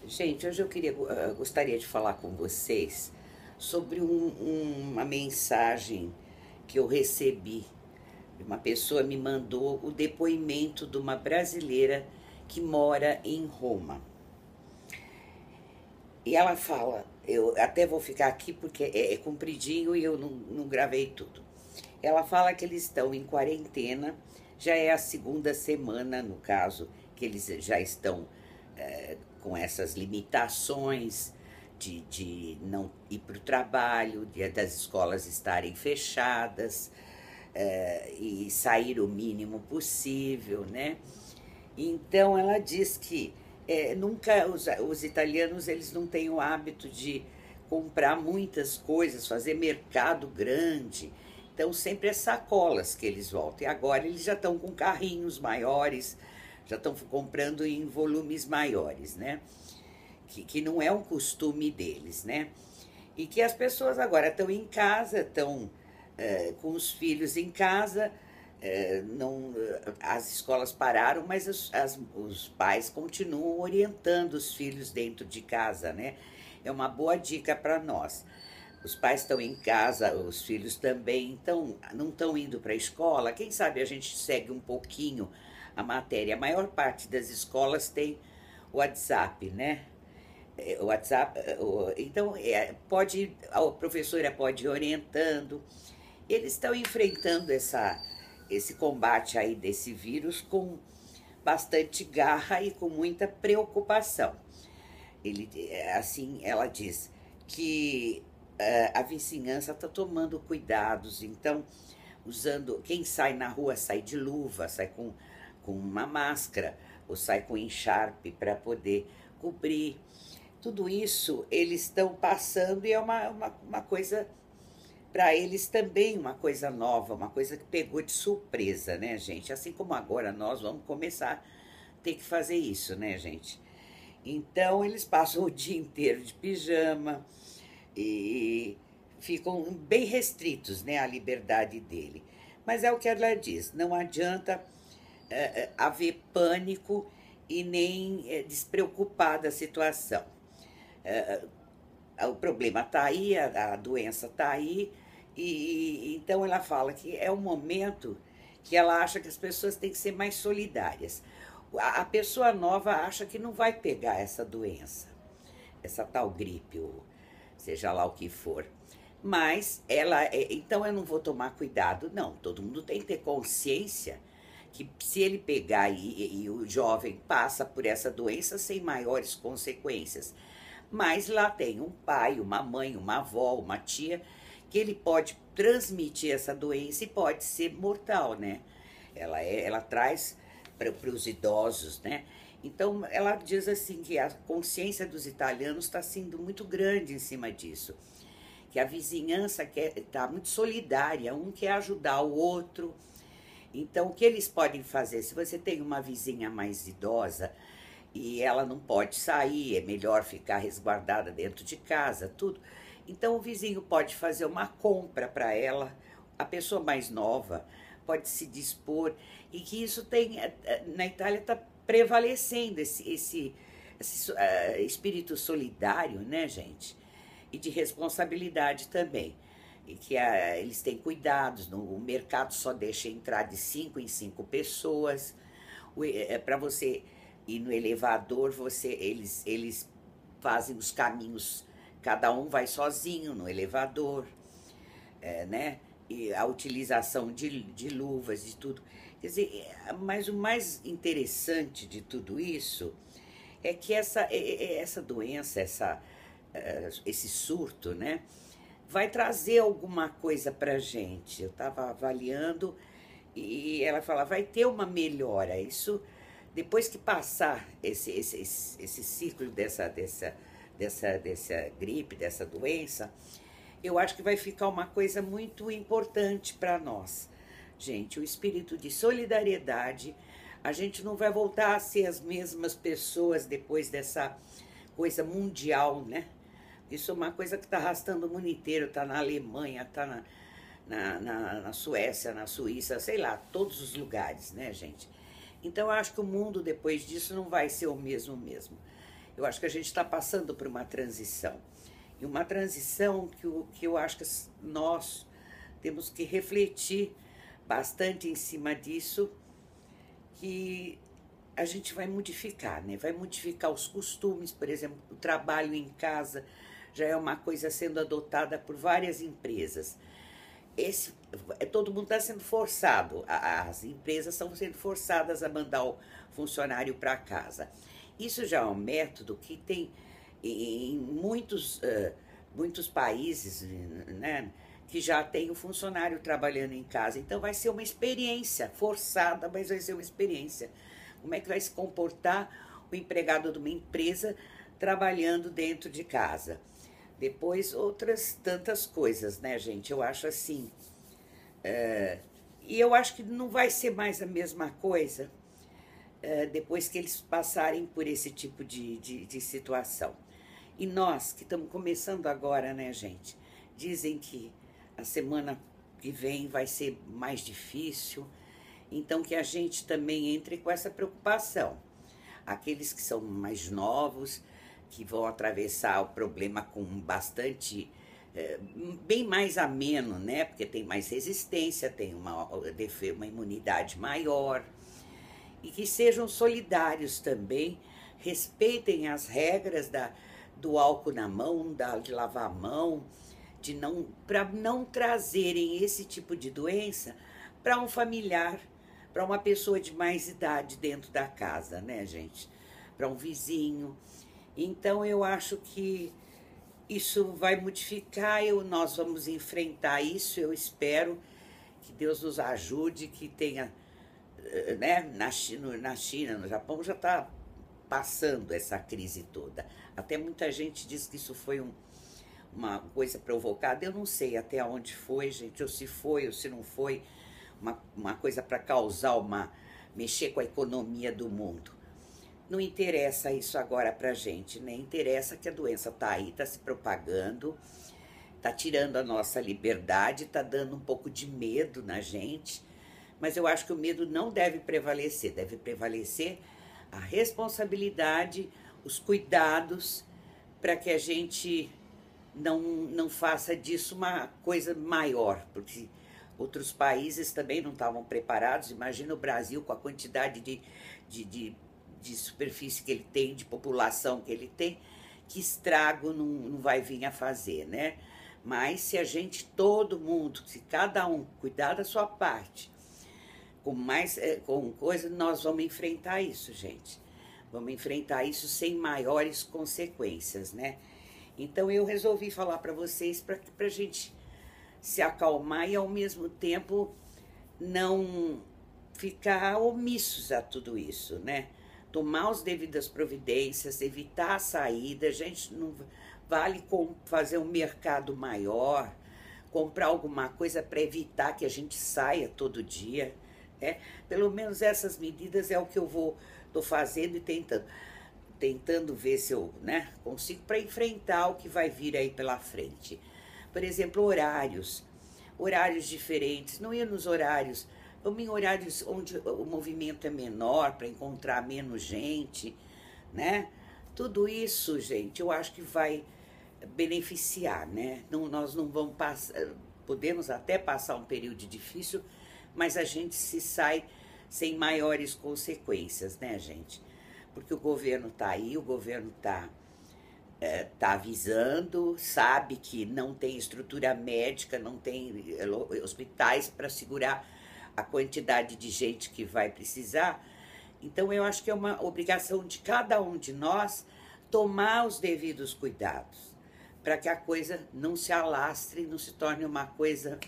Gente, hoje gostaria de falar com vocês sobre uma mensagem que eu recebi. Uma pessoa me mandou o depoimento de uma brasileira que mora em Roma. E ela fala, eu até vou ficar aqui porque é compridinho e eu não gravei tudo. Ela fala que eles estão em quarentena, já é a segunda semana, no caso, que eles já estão com essas limitações de não ir para o trabalho, das escolas estarem fechadas, e sair o mínimo possível, né? Então ela diz que nunca os italianos eles não têm o hábito de comprar muitas coisas, fazer mercado grande. Então sempre é sacolas que eles voltam. E agora eles já estão com carrinhos maiores, já estão comprando em volumes maiores, né? Que não é um costume deles, né? E que as pessoas agora estão em casa, estão com os filhos em casa, não, as escolas pararam, mas os pais continuam orientando os filhos dentro de casa, né? É uma boa dica para nós. Os pais estão em casa, os filhos também, então não estão indo para a escola. Quem sabe a gente segue um pouquinho a matéria. A maior parte das escolas tem WhatsApp, né? O WhatsApp, então pode, a professora pode ir orientando. Eles estão enfrentando esse combate aí desse vírus com bastante garra e com muita preocupação. Assim, ela diz que a vizinhança está tomando cuidados, então usando, quem sai na rua sai de luva, sai com uma máscara ou sai com encharpe para poder cobrir. Tudo isso eles estão passando e é uma coisa para eles também, uma coisa nova, uma coisa que pegou de surpresa, né, gente? Assim como agora nós vamos começar a ter que fazer isso, né, gente? Então eles passam o dia inteiro de pijama e ficam bem restritos, né, à liberdade dele. Mas é o que ela diz, não adianta haver pânico e nem despreocupar da situação. O problema está aí, a doença está aí, e então ela fala que é um momento que ela acha que as pessoas têm que ser mais solidárias. A pessoa nova acha que não vai pegar essa doença, essa tal gripe, ou seja lá o que for. Mas então eu não vou tomar cuidado, não. Todo mundo tem que ter consciência que se ele pegar e o jovem passa por essa doença sem maiores consequências. Mas lá tem um pai, uma mãe, uma avó, uma tia, que ele pode transmitir essa doença e pode ser mortal, né? Ela traz para os idosos, né? Então ela diz assim que a consciência dos italianos está sendo muito grande em cima disso, que a vizinhança está muito solidária, um quer ajudar o outro. Então o que eles podem fazer? Se você tem uma vizinha mais idosa e ela não pode sair, é melhor ficar resguardada dentro de casa, tudo. Então o vizinho pode fazer uma compra para ela, a pessoa mais nova pode se dispor, e que isso tem, na Itália está prevalecendo esse espírito solidário, né, gente? E de responsabilidade também. E que eles têm cuidados, o mercado só deixa entrar de 5 em 5 pessoas, para você ir no elevador, eles fazem os caminhos, cada um vai sozinho no elevador, né? E a utilização de luvas, de tudo. Quer dizer, mas o mais interessante de tudo isso é que essa doença, esse surto, né, vai trazer alguma coisa pra gente. Eu estava avaliando e ela fala, vai ter uma melhora. Isso, depois que passar esse ciclo dessa gripe, dessa doença, eu acho que vai ficar uma coisa muito importante para nós. Gente, o espírito de solidariedade, a gente não vai voltar a ser as mesmas pessoas depois dessa coisa mundial, né? Isso é uma coisa que está arrastando o mundo inteiro, está na Alemanha, está na Suécia, na Suíça, sei lá, todos os lugares, né, gente? Então eu acho que o mundo depois disso não vai ser o mesmo mesmo. Eu acho que a gente está passando por uma transição. E uma transição que eu acho que nós temos que refletir bastante em cima disso, que a gente vai modificar, né? Vai modificar os costumes, por exemplo, o trabalho em casa já é uma coisa sendo adotada por várias empresas. Todo mundo está sendo forçado, as empresas estão sendo forçadas a mandar o funcionário para casa. Isso já é um método que tem em muitos países, né, que já tem o funcionário trabalhando em casa. Então vai ser uma experiência forçada, mas vai ser uma experiência. Como é que vai se comportar o empregado de uma empresa trabalhando dentro de casa? Depois outras tantas coisas, né, gente? Eu acho assim. E eu acho que não vai ser mais a mesma coisa depois que eles passarem por esse tipo de situação. E nós que estamos começando agora, né, gente? Dizem que a semana que vem vai ser mais difícil, então que a gente também entre com essa preocupação. Aqueles que são mais novos, que vão atravessar o problema com bastante, bem mais ameno, né? Porque tem mais resistência, tem uma imunidade maior. E que sejam solidários também, respeitem as regras do álcool na mão, de lavar a mão, para não trazerem esse tipo de doença para um familiar, para uma pessoa de mais idade dentro da casa, né, gente? Para um vizinho. Então eu acho que isso vai modificar, nós vamos enfrentar isso, eu espero que Deus nos ajude, que tenha, né, na China, no Japão já está passando essa crise toda. Até muita gente diz que isso foi uma coisa provocada, eu não sei até onde foi, gente, ou se foi ou se não foi uma coisa para causar mexer com a economia do mundo. Não interessa isso agora pra gente, né? Interessa que a doença tá aí, tá se propagando, tá tirando a nossa liberdade, tá dando um pouco de medo na gente, mas eu acho que o medo não deve prevalecer a responsabilidade, os cuidados, para que a gente não faça disso uma coisa maior, porque outros países também não estavam preparados. Imagina o Brasil com a quantidade de superfície que ele tem, de população que ele tem, que estrago não vai vir a fazer, né? Mas se a gente, todo mundo, se cada um cuidar da sua parte, com coisa, nós vamos enfrentar isso, gente. Vamos enfrentar isso sem maiores consequências, né? Então eu resolvi falar para vocês para a gente se acalmar e ao mesmo tempo não ficar omissos a tudo isso, né? Tomar as devidas providências, evitar a saída. A gente não vale fazer um mercado maior, comprar alguma coisa para evitar que a gente saia todo dia, né? Pelo menos essas medidas é o que tô fazendo e tentando ver se eu, né, consigo para enfrentar o que vai vir aí pela frente. Por exemplo, horários diferentes, não ir nos horários, vamos em horários onde o movimento é menor, para encontrar menos gente, né? Tudo isso, gente, eu acho que vai beneficiar, né? Nós não vamos passar, podemos até passar um período difícil, mas a gente se sai sem maiores consequências, né, gente? Porque o governo tá aí, o governo tá avisando, sabe que não tem estrutura médica, não tem hospitais para segurar a quantidade de gente que vai precisar. Então eu acho que é uma obrigação de cada um de nós tomar os devidos cuidados, para que a coisa não se alastre, não se torne uma coisa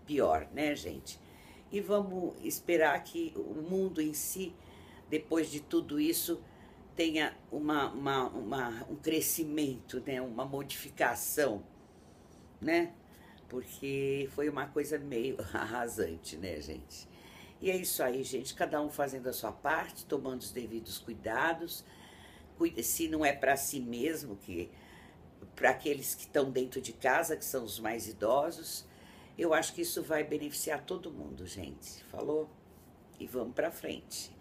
pior, né, gente? E vamos esperar que o mundo em si, depois de tudo isso, tenha um crescimento, né? Uma modificação, né? Porque foi uma coisa meio arrasante, né, gente? E é isso aí, gente, cada um fazendo a sua parte, tomando os devidos cuidados. Se não é para si mesmo, que para aqueles que estão dentro de casa, que são os mais idosos, eu acho que isso vai beneficiar todo mundo, gente. Falou? E vamos para frente.